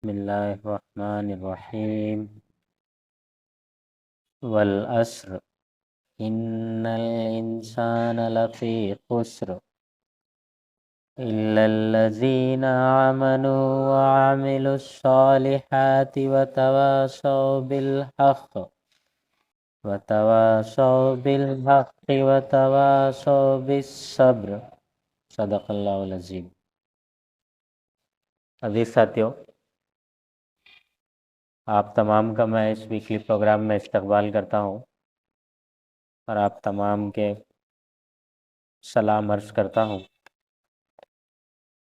بسم اللہ الرحمن الرحیم والعصر ان الانسان لفی خسر الا الذین آمنوا وعملوا الصالحات وتواصوا بالحق وتواصوا بالصبر صدق اللہ العظیم۔ عزیز ساتھیو، آپ تمام کا میں اس ویکلی پروگرام میں استقبال کرتا ہوں اور آپ تمام کے سلام عرض کرتا ہوں۔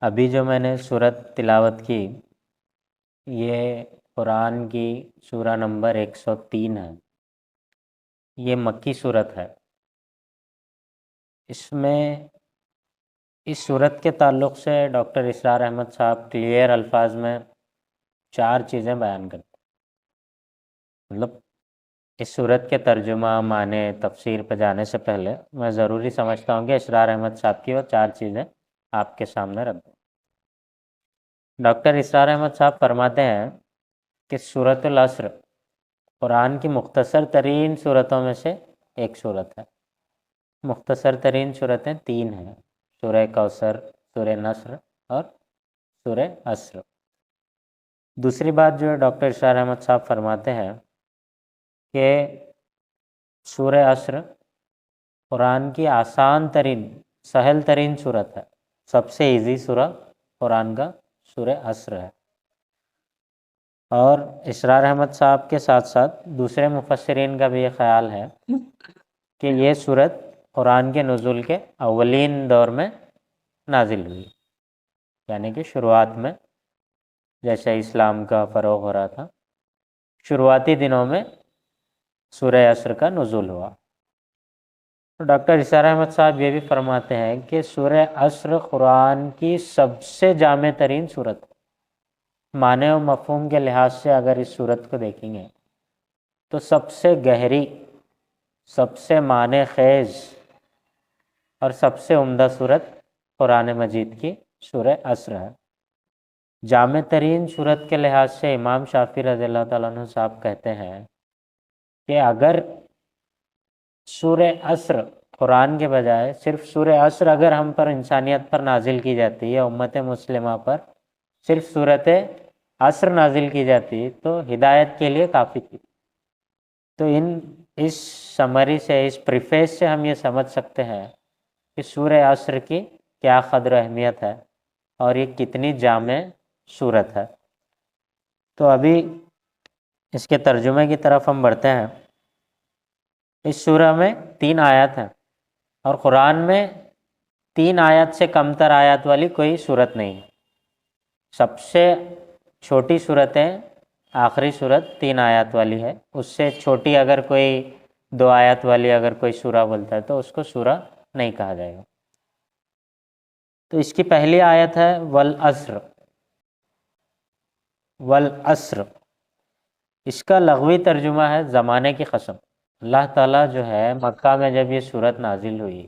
ابھی جو میں نے سورت تلاوت کی یہ قرآن کی سورہ نمبر 103 ہے۔ یہ مکی سورت ہے۔ اس میں اس سورت کے تعلق سے ڈاکٹر اسرار احمد صاحب کلیئر الفاظ میں 4 چیزیں بیان کرتے ہیں۔ مطلب اس سورت کے ترجمہ، معنی، تفسیر پہ جانے سے پہلے میں ضروری سمجھتا ہوں کہ اسرار احمد صاحب کی وہ 4 چیزیں آپ کے سامنے رکھ دیں۔ ڈاکٹر اسرار احمد صاحب فرماتے ہیں کہ سورۃ العصر قرآن کی مختصر ترین صورتوں میں سے ایک صورت ہے۔ مختصر ترین صورتیں 3 ہیں، سورہ کوثر، سورہ نصر اور سورہ عصر۔ دوسری بات جو ڈاکٹر اسرار احمد صاحب فرماتے ہیں کہ سورہ عصر قرآن کی آسان ترین، سہل ترین صورت ہے۔ سب سے ایزی سورہ قرآن کا سورہ عصر ہے۔ اور اسرار احمد صاحب کے ساتھ ساتھ دوسرے مفسرین کا بھی یہ خیال ہے کہ یہ سورت قرآن کے نزول کے اولین دور میں نازل ہوئی، یعنی کہ شروعات میں جیسے اسلام کا فروغ ہو رہا تھا، شروعاتی دنوں میں سورہ عصر کا نزول ہوا۔ ڈاکٹر اسرار احمد صاحب یہ بھی فرماتے ہیں کہ سورہ عصر قرآن کی سب سے جامع ترین صورت ہے۔ معنی و مفہوم کے لحاظ سے اگر اس صورت کو دیکھیں گے تو سب سے گہری، سب سے معنی خیز اور سب سے عمدہ صورت قرآن مجید کی سورہ عصر ہے۔ جامع ترین صورت کے لحاظ سے امام شافعی رضی اللہ تعالیٰ عنہ صاحب کہتے ہیں کہ اگر سورہ عصر قرآن کے بجائے صرف سورہ عصر اگر ہم پر انسانیت پر نازل کی جاتی ہے، امت مسلمہ پر صرف سورت عصر نازل کی جاتی تو ہدایت کے لیے کافی تھی۔ تو اس سمری سے، اس پریفیس سے ہم یہ سمجھ سکتے ہیں کہ سورہ عصر کی کیا قدر و اہمیت ہے اور یہ کتنی جامع صورت ہے۔ تو ابھی اس کے ترجمے کی طرف ہم بڑھتے ہیں۔ اس سورہ میں 3 آیات ہیں اور قرآن میں 3 آیات سے کم تر آیات والی کوئی صورت نہیں ہے۔ سب سے چھوٹی صورتیں آخری صورت 3 آیات والی ہے، اس سے چھوٹی اگر کوئی 2 آیات والی اگر کوئی سورہ بولتا ہے تو اس کو سورہ نہیں کہا جائے گا۔ تو اس کی پہلی آیت ہے والعصر۔ والعصر اس کا لغوی ترجمہ ہے زمانے کی قسم۔ اللہ تعالیٰ جو ہے مکہ میں جب یہ صورت نازل ہوئی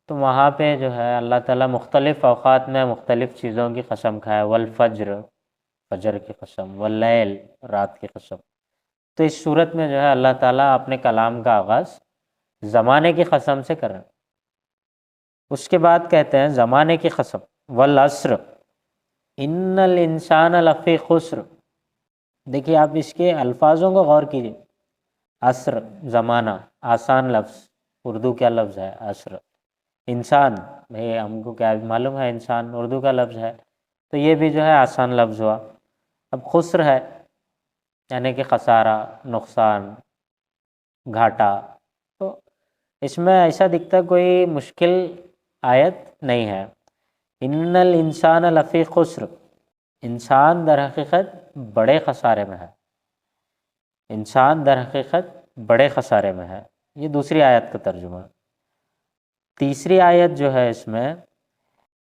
تو وہاں پہ جو ہے اللہ تعالیٰ مختلف اوقات میں مختلف چیزوں کی قسم کھائے، والفجر فجر کی قسم، واللیل رات کی قسم۔ تو اس صورت میں جو ہے اللہ تعالیٰ اپنے کلام کا آغاز زمانے کی قسم سے کر رہے ہیں۔ اس کے بعد کہتے ہیں زمانے کی قسم، والعصر ان الانسان لفی خسر۔ دیکھیے آپ اس کے الفاظوں کو غور کیجیے۔ عصر زمانہ، آسان لفظ، اردو کیا لفظ ہے عصر۔ انسان، بھئی ہم کو کیا معلوم ہے انسان اردو کا لفظ ہے، تو یہ بھی جو ہے آسان لفظ ہوا۔ اب خسر ہے یعنی کہ خسارہ، نقصان، گھاٹا۔ تو اس میں ایسا دکھتا کوئی مشکل آیت نہیں ہے۔ ان الانسان لفی خسر، انسان در حقیقت بڑے خسارے میں ہے۔ انسان در حقیقت بڑے خسارے میں ہے، یہ دوسری آیت کا ترجمہ۔ تیسری آیت جو ہے اس میں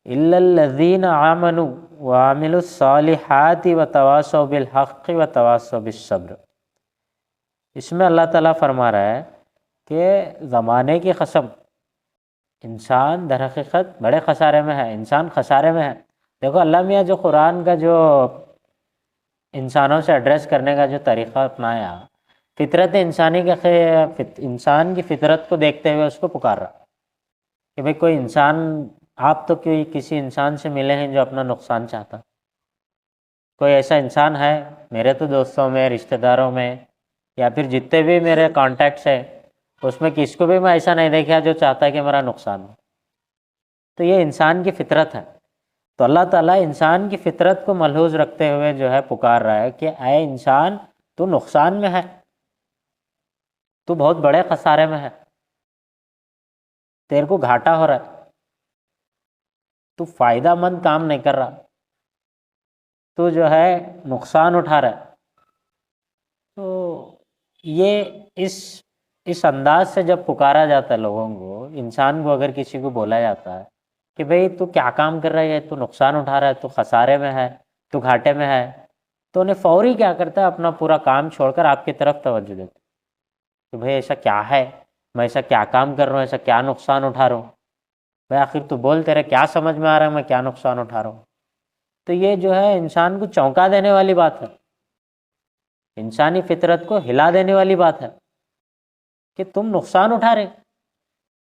الا الذین آمنوا وعملوا الصالحات وتواصوا بالحق وتواصوا بالصبر۔ اس میں اللہ تعالیٰ فرما رہا ہے کہ زمانے کی قسم، انسان در حقیقت بڑے خسارے میں ہے، انسان خسارے میں ہے۔ دیکھو اللہ میاں جو قرآن کا جو انسانوں سے ایڈریس کرنے کا جو طریقہ اپنایا، فطرت انسانی کے انسان کی فطرت کو دیکھتے ہوئے اس کو پکار رہا کہ بھئی کوئی انسان، آپ تو کوئی کسی انسان سے ملے ہیں جو اپنا نقصان چاہتا، کوئی ایسا انسان ہے میرے تو دوستوں میں، رشتہ داروں میں، یا پھر جتنے بھی میرے کانٹیکٹس ہیں اس میں کس کو بھی میں ایسا نہیں دیکھا جو چاہتا ہے کہ میرا نقصان ہو. تو یہ انسان کی فطرت ہے. تو اللہ تعالیٰ انسان کی فطرت کو ملحوظ رکھتے ہوئے جو ہے پکار رہا ہے کہ اے انسان، تو نقصان میں ہے، تو بہت بڑے خسارے میں ہے، تیرے کو گھاٹا ہو رہا ہے، تو فائدہ مند کام نہیں کر رہا، تو جو ہے نقصان اٹھا رہا ہے. تو یہ اس انداز سے جب پکارا جاتا ہے لوگوں کو، انسان کو اگر کسی کو بولا جاتا ہے کہ بھئی تو کیا کام کر رہا ہے، تو نقصان اٹھا رہا ہے، تو خسارے میں ہے، تو گھاٹے میں ہے، تو انہیں فوری کیا کرتا ہے، اپنا پورا کام چھوڑ کر آپ کی طرف توجہ دیتا کہ بھئی ایسا کیا ہے، میں ایسا کیا کام کر رہا ہوں، ایسا کیا نقصان اٹھا رہا ہوں، بھئی آخر تو بول، تیرے کیا سمجھ میں آ رہا ہے میں کیا نقصان اٹھا رہا ہوں. تو یہ جو ہے انسان کو چونکا دینے والی بات ہے، انسانی فطرت کو ہلا دینے والی بات ہے کہ تم نقصان اٹھا رہے،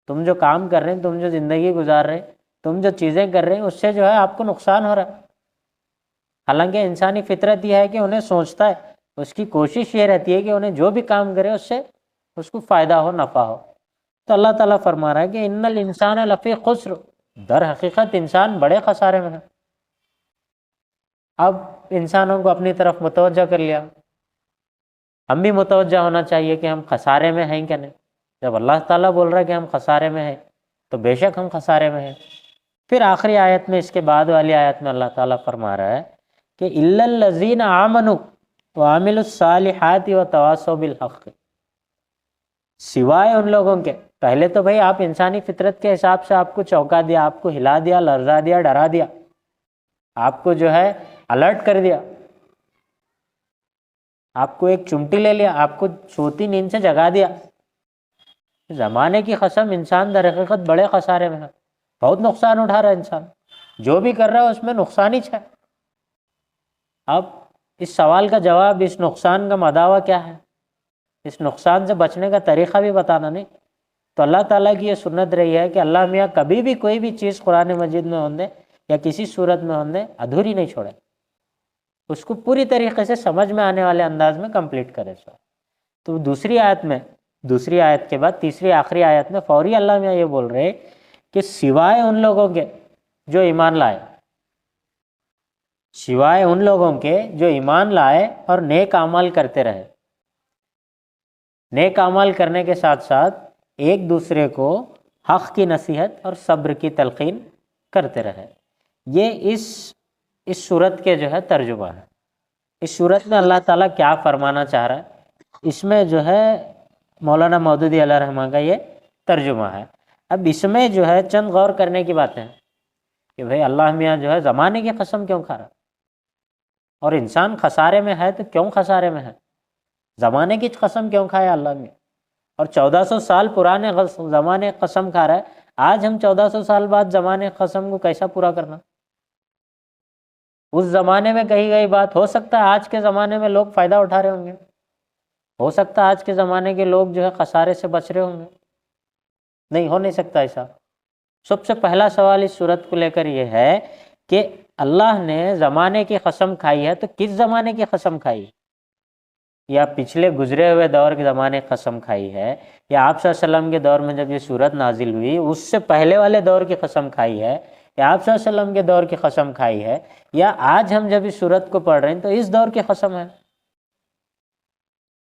تم جو کام کر رہے ہیں، تم جو زندگی گزار رہے، تم جو چیزیں کر رہے ہیں، اس سے جو ہے آپ کو نقصان ہو رہا ہے. حالانکہ انسانی فطرت یہ ہے کہ انہیں سوچتا ہے، اس کی کوشش یہ رہتی ہے کہ انہیں جو بھی کام کرے اس سے اس کو فائدہ ہو، نفع ہو. تو اللہ تعالیٰ فرما رہا ہے کہ ان الانسان لفی خسر، در حقیقت انسان بڑے خسارے میں ہے. اب انسانوں کو اپنی طرف متوجہ کر لیا، ہم بھی متوجہ ہونا چاہیے کہ ہم خسارے میں ہیں کہ نہیں. جب اللہ تعالیٰ بول رہا ہے کہ ہم خسارے میں ہیں تو بے شک ہم خسارے میں ہیں. پھر آخری آیت میں، اس کے بعد والی آیت میں اللہ تعالیٰ فرما رہا ہے کہ الا الذین آمنوا وعملوا الصالحات وتواصوا بالحق، سوائے ان لوگوں کے. پہلے تو بھائی آپ انسانی فطرت کے حساب سے آپ کو چونکا دیا، آپ کو ہلا دیا، لرزا دیا، ڈرا دیا، آپ کو جو ہے الرٹ کر دیا، آپ کو ایک چمٹی لے لیا، آپ کو سوتی نیند سے جگا دیا. زمانے کی قسم انسان در حقیقت بڑے خسارے میں ہے، بہت نقصان اٹھا رہا ہے انسان، جو بھی کر رہا ہے اس میں نقصان ہی ہے. اب اس سوال کا جواب، اس نقصان کا مداوع کیا ہے، اس نقصان سے بچنے کا طریقہ بھی بتانا نہیں. تو اللہ تعالیٰ کی یہ سنت رہی ہے کہ اللہ میاں کبھی بھی کوئی بھی چیز قرآن مجید میں ہوندے یا کسی صورت میں ہوندے ادھوری نہیں چھوڑے، اس کو پوری طریقے سے سمجھ میں آنے والے انداز میں کمپلیٹ کرے. تو دوسری آیت کے بعد تیسری آخری آیت میں فوری اللہ میاں یہ بول رہے کہ سوائے ان لوگوں کے جو ایمان لائے، سوائے ان لوگوں کے جو ایمان لائے اور نیک اعمال کرتے رہے. نیک اعمال کرنے کے ساتھ ساتھ ایک دوسرے کو حق کی نصیحت اور صبر کی تلقین کرتے رہے. یہ اس صورت کے جو ہے ترجمہ ہے. اس صورت میں اللہ تعالیٰ کیا فرمانا چاہ رہا ہے، اس میں جو ہے مولانا مودودی علیہ رحمہ کا یہ ترجمہ ہے. اب اس میں جو ہے چند غور کرنے کی باتیں ہیں کہ بھئی اللہ میاں جو ہے زمانے کی قسم کیوں کھا رہا، اور انسان خسارے میں ہے تو کیوں خسارے میں ہے، زمانے کی قسم کیوں کھایا اللہ میاں، اور 1400 سال پرانے زمانے قسم کھا رہا ہے. آج ہم 1400 سال بعد زمانے قسم کو کیسا پورا کرنا. اس زمانے میں کہی گئی بات، ہو سکتا ہے آج کے زمانے میں لوگ فائدہ اٹھا رہے ہوں گے، ہو سکتا ہے آج کے زمانے کے لوگ جو ہے خسارے سے بچ رہے ہوں گے. نہیں، ہو نہیں سکتا ایسا. سب سے پہلا سوال اس صورت کو لے کر یہ ہے کہ اللہ نے زمانے کی قسم کھائی ہے تو کس زمانے کی قسم کھائی ہے، یا پچھلے گزرے ہوئے دور کے زمانے کی قسم کھائی ہے، یا آپ صلی اللہ علیہ وسلم کے دور میں جب یہ صورت نازل ہوئی اس سے پہلے والے دور کی قسم کھائی ہے، یا آپ صلی اللہ علیہ وسلم کے دور کی قسم کھائی ہے، یا آج ہم جب اس صورت کو پڑھ رہے ہیں تو اس دور کی قسم ہے،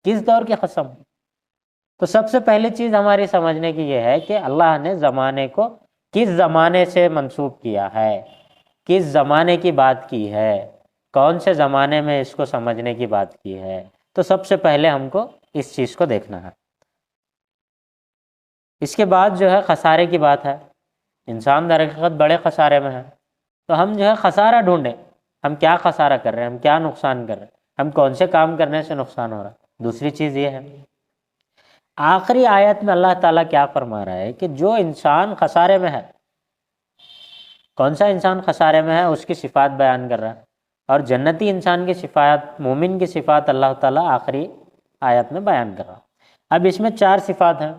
کس دور کی قسم. تو سب سے پہلی چیز ہماری سمجھنے کی یہ ہے کہ اللہ نے زمانے کو کس زمانے سے منسوب کیا ہے، کس زمانے کی بات کی ہے، کون سے زمانے میں اس کو سمجھنے کی بات کی ہے. تو سب سے پہلے ہم کو اس چیز کو دیکھنا ہے. اس کے بعد جو ہے خسارے کی بات ہے، انسان در حقیقت بڑے خسارے میں ہے. تو ہم جو ہے خسارہ ڈھونڈیں، ہم کیا خسارہ کر رہے ہیں، ہم کیا نقصان کر رہے ہیں، ہم کون سے کام کرنے سے نقصان ہو رہا ہے. دوسری چیز یہ ہے، آخری آیت میں اللہ تعالیٰ کیا فرما رہا ہے کہ جو انسان خسارے میں ہے، کون سا انسان خسارے میں ہے، اس کی صفات بیان کر رہا ہے. اور جنتی انسان کی صفات، مومن کی صفات اللہ تعالیٰ آخری آیت میں بیان کر رہا۔ اب اس میں 4 صفات ہیں۔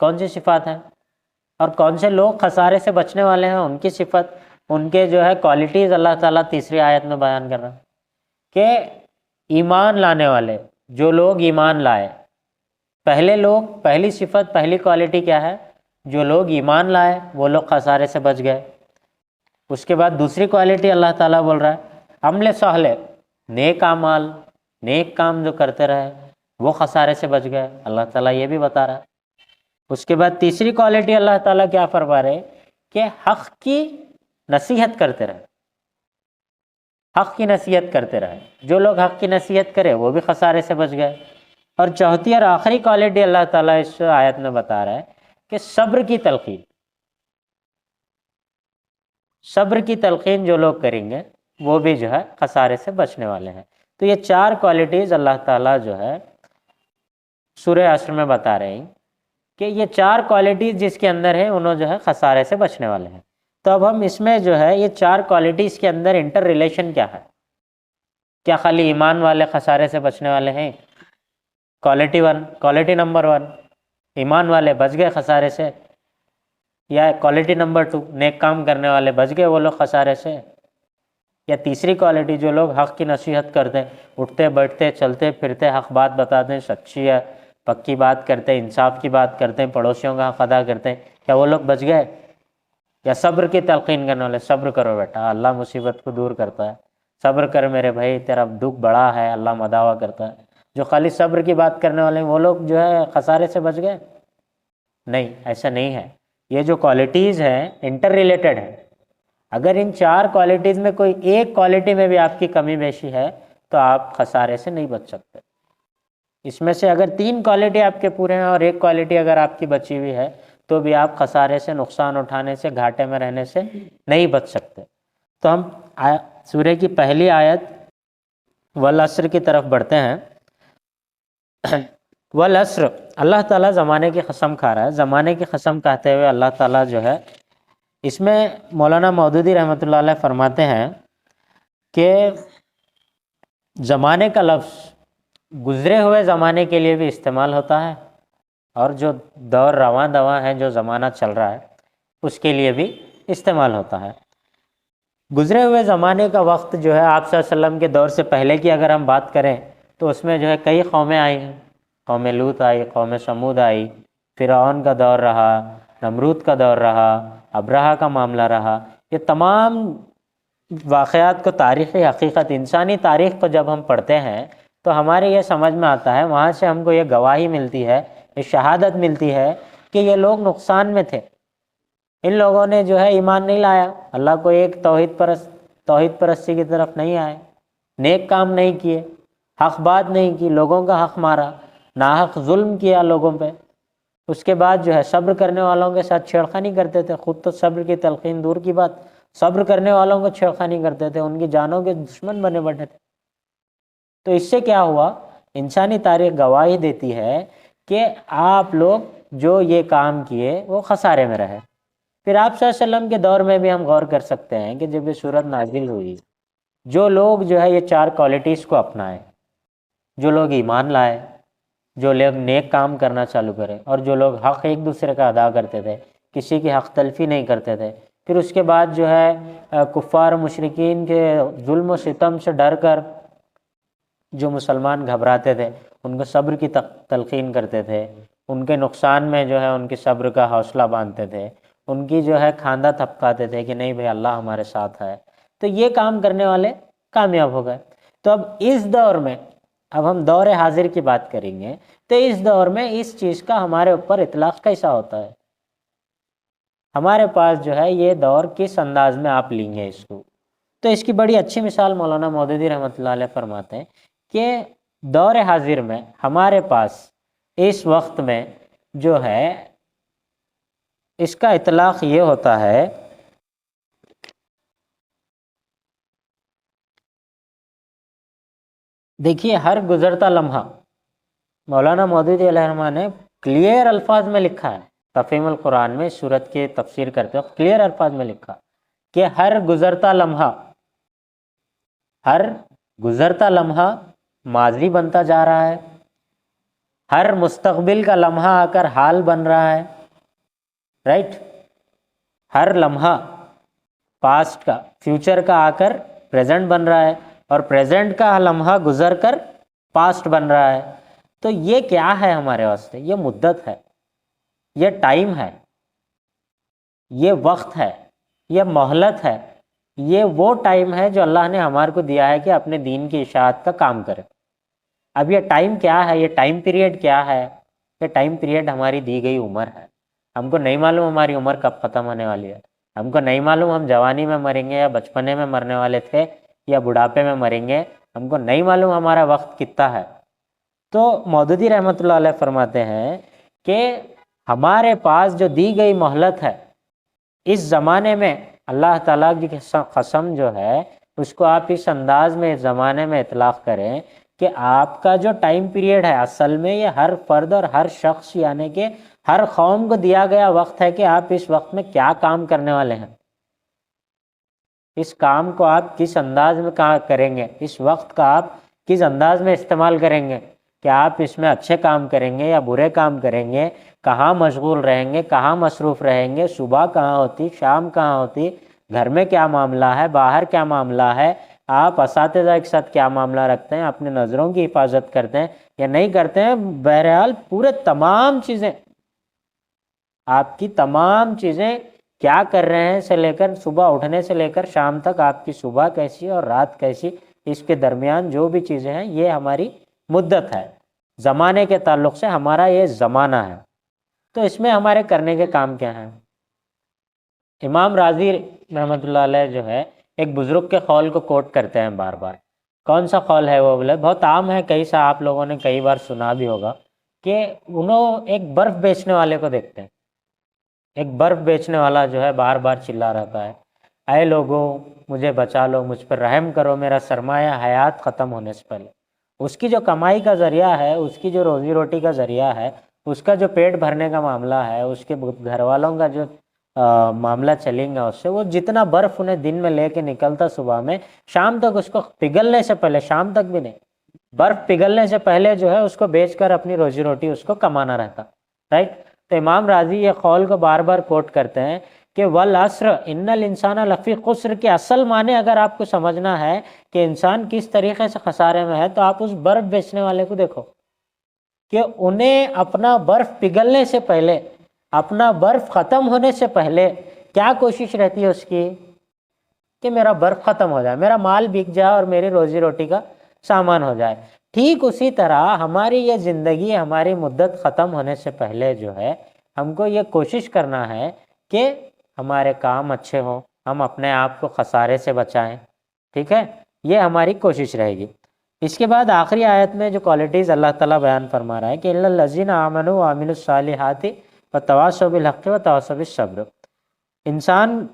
کون سی صفات ہیں اور کون سے لوگ خسارے سے بچنے والے ہیں، ان کی صفت، ان کے جو ہے کوالٹیز اللہ تعالیٰ تیسری آیت میں بیان کر رہا ہے کہ ایمان لانے والے، جو لوگ ایمان لائے، پہلی صفت، پہلی کوالٹی کیا ہے؟ جو لوگ ایمان لائے وہ لوگ خسارے سے بچ گئے۔ اس کے بعد دوسری کوالٹی اللہ تعالیٰ بول رہا ہے عمل صالح، نیک اعمال، نیک کام جو کرتے رہے وہ خسارے سے بچ گئے، اللہ تعالیٰ یہ بھی بتا رہا ہے۔ اس کے بعد تیسری کوالٹی اللہ تعالیٰ کیا فرما رہے کہ حق کی نصیحت کرتے رہے، حق کی نصیحت کرتے رہے، جو لوگ حق کی نصیحت کرے وہ بھی خسارے سے بچ گئے۔ اور چوتھی اور آخری کوالٹی اللہ تعالیٰ اس آیت میں بتا رہا ہے کہ صبر کی تلقین، صبر کی تلقین جو لوگ کریں گے وہ بھی جو ہے خسارے سے بچنے والے ہیں۔ تو یہ 4 کوالٹیز اللہ تعالیٰ جو ہے سورہ عصر میں بتا رہے ہیں کہ یہ 4 کوالٹیز جس کے اندر ہیں انہوں جو ہے خسارے سے بچنے والے ہیں۔ تو اب ہم اس میں جو ہے یہ 4 کوالٹیز کے اندر انٹر ریلیشن کیا ہے؟ کیا خالی ایمان والے خسارے سے بچنے والے ہیں؟ کوالٹی نمبر 1 ایمان والے بچ گئے خسارے سے، یا کوالٹی نمبر 2 نیک کام کرنے والے بچ گئے وہ لوگ خسارے سے، یا تیسری کوالٹی جو لوگ حق کی نصیحت کرتے، اٹھتے بیٹھتے چلتے پھرتے حق بات بتاتے ہیں، سچی ہے پکی بات کرتے ہیں، انصاف کی بات کرتے ہیں، پڑوسیوں کا حق ادا کرتے ہیں، کیا وہ لوگ بچ گئے؟ یا صبر کی تلقین کرنے والے، صبر کرو بیٹا اللہ مصیبت کو دور کرتا ہے، صبر کر میرے بھائی تیرا دکھ بڑا ہے اللہ مداوا کرتا ہے۔ جو خالی صبر کی بات کرنے والے ہیں وہ لوگ جو ہے خسارے سے بچ گئے؟ نہیں، ایسا نہیں ہے۔ یہ جو کوالٹیز ہیں انٹر ریلیٹڈ ہیں۔ اگر ان 4 کوالٹیز میں کوئی ایک کوالٹی میں بھی آپ کی کمی بیشی ہے تو آپ خسارے سے نہیں بچ سکتے۔ اس میں سے اگر 3 کوالٹی آپ کے پورے ہیں اور ایک کوالٹی اگر آپ کی بچی ہوئی ہے تو بھی آپ خسارے سے، نقصان اٹھانے سے، گھاٹے میں رہنے سے نہیں بچ سکتے۔ تو ہم سورہ کی پہلی آیت والعصر کی طرف بڑھتے ہیں۔ والعصر، اللہ تعالیٰ زمانے کی قسم کھا رہا ہے۔ زمانے کی قسم کہتے ہوئے اللہ تعالیٰ جو ہے اس میں مولانا مودودی رحمۃ اللہ علیہ فرماتے ہیں کہ زمانے کا لفظ گزرے ہوئے زمانے کے لیے بھی استعمال ہوتا ہے اور جو دور رواں دواں ہے، جو زمانہ چل رہا ہے اس کے لیے بھی استعمال ہوتا ہے۔ گزرے ہوئے زمانے کا وقت جو ہے آپ صلی اللہ علیہ وسلم کے دور سے پہلے کی اگر ہم بات کریں تو اس میں جو ہے کئی قومیں آئی ہیں۔ قوم لوط آئی، قوم سمود آئی، فرعون کا دور رہا، نمرود کا دور رہا، ابرہہ کا معاملہ رہا۔ یہ تمام واقعات کو تاریخی حقیقت، انسانی تاریخ کو جب ہم پڑھتے ہیں تو ہمارے یہ سمجھ میں آتا ہے، وہاں سے ہم کو یہ گواہی ملتی ہے، یہ شہادت ملتی ہے کہ یہ لوگ نقصان میں تھے۔ ان لوگوں نے جو ہے ایمان نہیں لایا، اللہ کو ایک توحید پرستی کی طرف نہیں آئے، نیک کام نہیں کیے، حق بات نہیں کی، لوگوں کا حق مارا، ناحق ظلم کیا لوگوں پہ۔ اس کے بعد جو ہے صبر کرنے والوں کے ساتھ چھیڑخانی کرتے تھے، خود تو صبر کی تلقین دور کی بات، صبر کرنے والوں کو چھیڑخانی کرتے تھے، ان کی جانوں کے دشمن بنے بیٹھے تھے۔ تو اس سے کیا ہوا؟ انسانی تاریخ گواہی دیتی ہے کہ آپ لوگ جو یہ کام کیے وہ خسارے میں رہے۔ پھر آپ صلی اللہ علیہ وسلم کے دور میں بھی ہم غور کر سکتے ہیں کہ جب یہ صورت نازل ہوئی، جو لوگ جو ہے یہ 4 کوالٹیز کو اپنائے، جو لوگ ایمان لائے، جو لوگ نیک کام کرنا چالو کرے، اور جو لوگ حق ایک دوسرے کا ادا کرتے تھے، کسی کی حق تلفی نہیں کرتے تھے، پھر اس کے بعد جو ہے کفار مشرکین کے ظلم و ستم سے ڈر کر جو مسلمان گھبراتے تھے ان کو صبر کی تلقین کرتے تھے، ان کے نقصان میں جو ہے ان کی صبر کا حوصلہ باندھتے تھے، ان کی جو ہے کھاندہ تھپکاتے تھے کہ نہیں بھائی اللہ ہمارے ساتھ ہے، تو یہ کام کرنے والے کامیاب ہو گئے۔ تو اب اس دور میں، اب ہم دور حاضر کی بات کریں گے، تو اس دور میں اس چیز کا ہمارے اوپر اطلاق کیسا ہوتا ہے؟ ہمارے پاس جو ہے یہ دور کس انداز میں آپ لیں گے اس کو؟ تو اس کی بڑی اچھی مثال مولانا مودودی رحمۃ اللہ علیہ فرماتے ہیں کہ دور حاضر میں ہمارے پاس اس وقت میں جو ہے اس کا اطلاق یہ ہوتا ہے دیکھیے ہر گزرتا لمحہ مولانا مودودی علیہ الرحمٰن نے کلیئر الفاظ میں لکھا ہے، تفہیم القرآن میں سورت کی تفسیر کرتے وقت کلیئر الفاظ میں لکھا کہ ہر گزرتا لمحہ ہر گزرتا لمحہ ماضی بنتا جا رہا ہے، ہر مستقبل کا لمحہ آ کر حال بن رہا ہے، رائٹ؟ ہر لمحہ پاسٹ کا فیوچر کا آ کر پریزنٹ بن رہا ہے، اور پریزنٹ کا لمحہ گزر کر پاسٹ بن رہا ہے۔ تو یہ کیا ہے ہمارے واسطے؟ یہ مدت ہے، یہ ٹائم ہے، یہ وقت ہے، یہ مہلت ہے، یہ وہ ٹائم ہے جو اللہ نے ہمارے کو دیا ہے کہ اپنے دین کی اشاعت کا کام کرے۔ اب یہ ٹائم کیا ہے؟ یہ ٹائم پیریڈ کیا ہے؟ یہ ٹائم پیریڈ ہماری دی گئی عمر ہے۔ ہم کو نہیں معلوم ہماری عمر کب ختم ہونے والی ہے، ہم کو نہیں معلوم ہم جوانی میں مریں گے یا بچپنے میں مرنے والے تھے یا بڑھاپے میں مریں گے، ہم کو نہیں معلوم ہمارا وقت کتنا ہے۔ تو مودودی رحمۃ اللہ علیہ فرماتے ہیں کہ ہمارے پاس جو دی گئی مہلت ہے، اس زمانے میں اللہ تعالیٰ کی قسم جو ہے اس کو آپ اس انداز میں اس زمانے میں اطلاق کریں کہ آپ کا جو ٹائم پیریڈ ہے اصل میں یہ ہر فرد اور ہر شخص یعنی کہ ہر قوم کو دیا گیا وقت ہے کہ آپ اس وقت میں کیا کام کرنے والے ہیں، اس کام کو آپ کس انداز میں کریں گے، اس وقت کا آپ کس انداز میں استعمال کریں گے، کہ آپ اس میں اچھے کام کریں گے یا برے کام کریں گے، کہاں مشغول رہیں گے، کہاں مصروف رہیں گے، صبح کہاں ہوتی، شام کہاں ہوتی، گھر میں کیا معاملہ ہے، باہر کیا معاملہ ہے، آپ اساتذہ کے ساتھ کیا معاملہ رکھتے ہیں، اپنے نظروں کی حفاظت کرتے ہیں یا نہیں کرتے ہیں، بہرحال پورے تمام چیزیں، آپ کی تمام چیزیں کیا کر رہے ہیں سے لے کر صبح اٹھنے سے لے کر شام تک آپ کی صبح کیسی اور رات کیسی، اس کے درمیان جو بھی چیزیں ہیں یہ ہماری مدت ہے۔ زمانے کے تعلق سے ہمارا یہ زمانہ ہے۔ تو اس میں ہمارے کرنے کے کام کیا ہیں؟ امام راضی رحمۃ اللہ علیہ جو ہے ایک بزرگ کے قول کو کوٹ کرتے ہیں بار بار۔ کون سا قول ہے وہ؟ بولے بہت عام ہے، کئی سا آپ لوگوں نے کئی بار سنا بھی ہوگا کہ انہوں ایک برف بیچنے والے کو دیکھتے ہیں، ایک برف بیچنے والا جو ہے بار بار چلا رہتا ہے، اے لوگوں مجھے بچا لو، مجھ پر رحم کرو، میرا سرمایہ حیات ختم ہونے سے پہلے۔ اس کی جو کمائی کا ذریعہ ہے، اس کی جو روزی روٹی کا ذریعہ ہے، اس کا جو پیٹ بھرنے کا معاملہ ہے، اس کے گھر والوں کا جو معاملہ چلیں گا، اس سے وہ جتنا برف انہیں دن میں لے کے نکلتا صبح میں، شام تک اس کو پگھلنے سے پہلے، شام تک بھی نہیں، برف پگھلنے سے پہلے جو ہے اس کو بیچ کر اپنی روزی روٹی اس کو کمانا رہتا، رائٹ؟ تو امام راضی یہ قول کو بار بار کوٹ کرتے ہیں کہ والعصر ان الانسان لفی خسر کے اصل معنی اگر آپ کو سمجھنا ہے کہ انسان کس طریقے سے خسارے میں ہے، تو آپ اس برف بیچنے والے کو دیکھو کہ انہیں اپنا برف پگھلنے سے پہلے، اپنا برف ختم ہونے سے پہلے کیا کوشش رہتی ہے اس کی کہ میرا برف ختم ہو جائے، میرا مال بک جائے اور میری روزی روٹی کا سامان ہو جائے۔ ٹھیک اسی طرح ہماری یہ زندگی، ہماری مدت ختم ہونے سے پہلے جو ہے ہم کو یہ کوشش کرنا ہے کہ ہمارے کام اچھے ہوں، ہم اپنے آپ کو خسارے سے بچائیں، ٹھیک ہے؟ یہ ہماری کوشش رہے گی۔ اس کے بعد آخری آیت میں جو کوالٹیز اللہ تعالیٰ بیان فرما رہا ہے کہ اِلَّا الَّذِينَ آمَنُوا وَعَمِلُوا الصَّالِحَاتِ وَتَوَاصَوْا بِالْحَقِّ وَتَوَاصَوْا بِالصَّبْرِ۔ انسان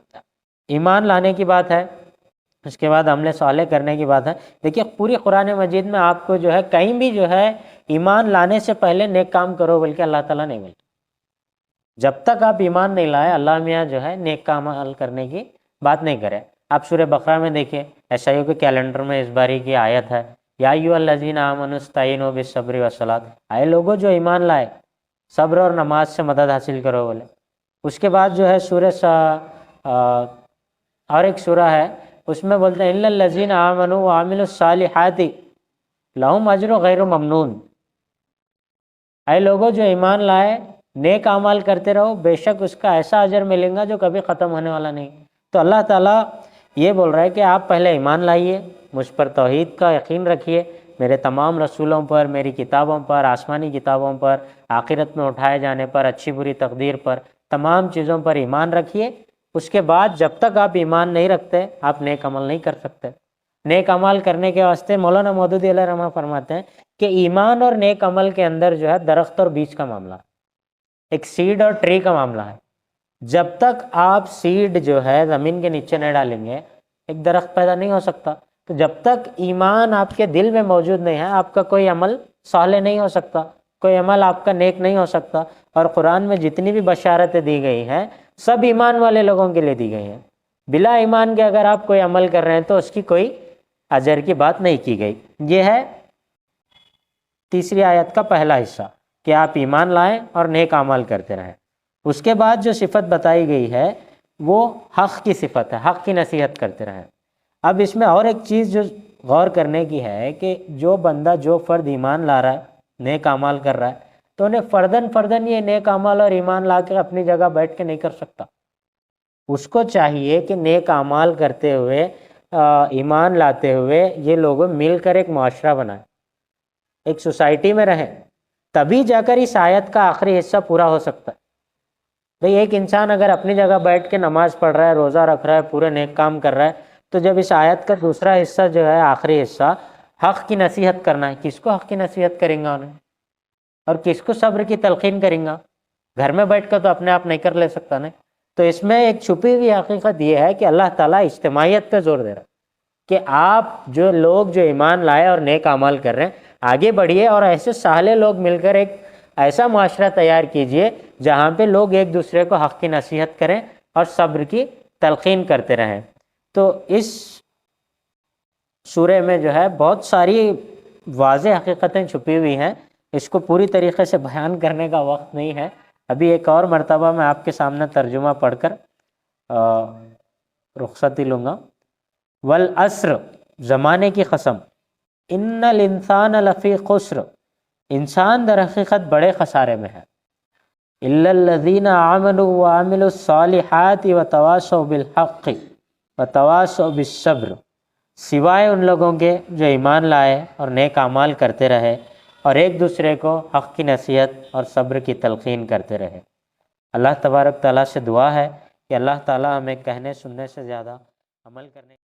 ایمان لانے کی بات ہے، اس کے بعد عمل صالح کرنے کی بات ہے۔ دیکھیے پوری قرآن مجید میں آپ کو جو ہے کہیں بھی جو ہے ایمان لانے سے پہلے نیک کام کرو بلکہ اللہ تعالیٰ نہیں بولتا۔ جب تک آپ ایمان نہیں لائے اللہ میاں جو ہے نیک کام عمل کرنے کی بات نہیں کرے۔ آپ سورہ بقرہ میں دیکھیں، عیسائیوں کے کیلنڈر میں اس باری کی آیت ہے، یا ایھا الذین آمنوا استعینوا بالصبر والصلاۃ، اے لوگوں جو ایمان لائے صبر اور نماز سے مدد حاصل کرو بولے۔ اس کے بعد جو ہے سورہ اور ایک سورہ ہے اس میں بولتے ہیں الا الذین آمنوا وعملوا الصالحات لہم اجر غیر ممنون، اے لوگوں جو ایمان لائے نیک اعمال کرتے رہو، بے شک اس کا ایسا اجر ملے گا جو کبھی ختم ہونے والا نہیں۔ تو اللہ تعالیٰ یہ بول رہا ہے کہ آپ پہلے ایمان لائیے، مجھ پر توحید کا یقین رکھیے، میرے تمام رسولوں پر، میری کتابوں پر، آسمانی کتابوں پر، آخرت میں اٹھائے جانے پر، اچھی بری تقدیر پر، تمام چیزوں پر ایمان رکھیے۔ اس کے بعد جب تک آپ ایمان نہیں رکھتے آپ نیک عمل نہیں کر سکتے۔ نیک عمل کرنے کے واسطے مولانا مودودی علیہ رحمہ فرماتے ہیں کہ ایمان اور نیک عمل کے اندر جو ہے درخت اور بیج کا معاملہ ہے، ایک سیڈ اور ٹری کا معاملہ ہے۔ جب تک آپ سیڈ جو ہے زمین کے نیچے نہیں ڈالیں گے ایک درخت پیدا نہیں ہو سکتا۔ تو جب تک ایمان آپ کے دل میں موجود نہیں ہے آپ کا کوئی عمل صالح نہیں ہو سکتا، کوئی عمل آپ کا نیک نہیں ہو سکتا۔ اور قرآن میں جتنی بھی بشارتیں دی گئی ہیں سب ایمان والے لوگوں کے لیے دی گئی ہیں۔ بلا ایمان کے اگر آپ کوئی عمل کر رہے ہیں تو اس کی کوئی اجر کی بات نہیں کی گئی۔ یہ ہے تیسری آیت کا پہلا حصہ کہ آپ ایمان لائیں اور نیک اعمال کرتے رہیں۔ اس کے بعد جو صفت بتائی گئی ہے وہ حق کی صفت ہے، حق کی نصیحت کرتے رہیں۔ اب اس میں اور ایک چیز جو غور کرنے کی ہے کہ جو بندہ جو فرد ایمان لا رہا ہے، نیک اعمال کر رہا ہے، تو انہیں فرداً یہ نیک اعمال اور ایمان لا کے اپنی جگہ بیٹھ کے نہیں کر سکتا۔ اس کو چاہیے کہ نیک اعمال کرتے ہوئے، ایمان لاتے ہوئے یہ لوگ مل کر ایک معاشرہ بنائیں، ایک سوسائٹی میں رہیں، تبھی جا کر اس آیت کا آخری حصہ پورا ہو سکتا ہے۔ بھئی ایک انسان اگر اپنی جگہ بیٹھ کے نماز پڑھ رہا ہے، روزہ رکھ رہا ہے، پورے نیک کام کر رہا ہے، تو جب اس آیت کا دوسرا حصہ جو ہے، آخری حصہ حق کی نصیحت کرنا ہے، کس کو حق کی نصیحت کریں گا انہیں، اور کس کو صبر کی تلقین کریں گا؟ گھر میں بیٹھ کر تو اپنے آپ نہیں کر لے سکتا نہیں۔ تو اس میں ایک چھپی ہوئی حقیقت یہ ہے کہ اللہ تعالیٰ اجتماعیت پہ زور دے رہا ہے کہ آپ جو لوگ جو ایمان لائے اور نیک اعمال کر رہے ہیں، آگے بڑھیے اور ایسے سالے لوگ مل کر ایک ایسا معاشرہ تیار کیجئے جہاں پہ لوگ ایک دوسرے کو حق کی نصیحت کریں اور صبر کی تلقین کرتے رہیں۔ تو اس سورہ میں جو ہے بہت ساری واضح حقیقتیں چھپی ہوئی ہیں، اس کو پوری طریقے سے بیان کرنے کا وقت نہیں ہے۔ ابھی ایک اور مرتبہ میں آپ کے سامنے ترجمہ پڑھ کر رخصتی لوں گا۔ والعصر، زمانے کی قسم، ان الانسان لفی خسر، انسان در حقیقت بڑے خسارے میں ہے، الا الذین آمنوا وعملوا الصالحات وتواصوا بالحق وتواصوا بالصبر، سوائے ان لوگوں کے جو ایمان لائے اور نیک اعمال کرتے رہے اور ایک دوسرے کو حق کی نصیحت اور صبر کی تلقین کرتے رہے۔ اللہ تبارک تعالیٰ سے دعا ہے کہ اللہ تعالیٰ ہمیں کہنے سننے سے زیادہ عمل کرنے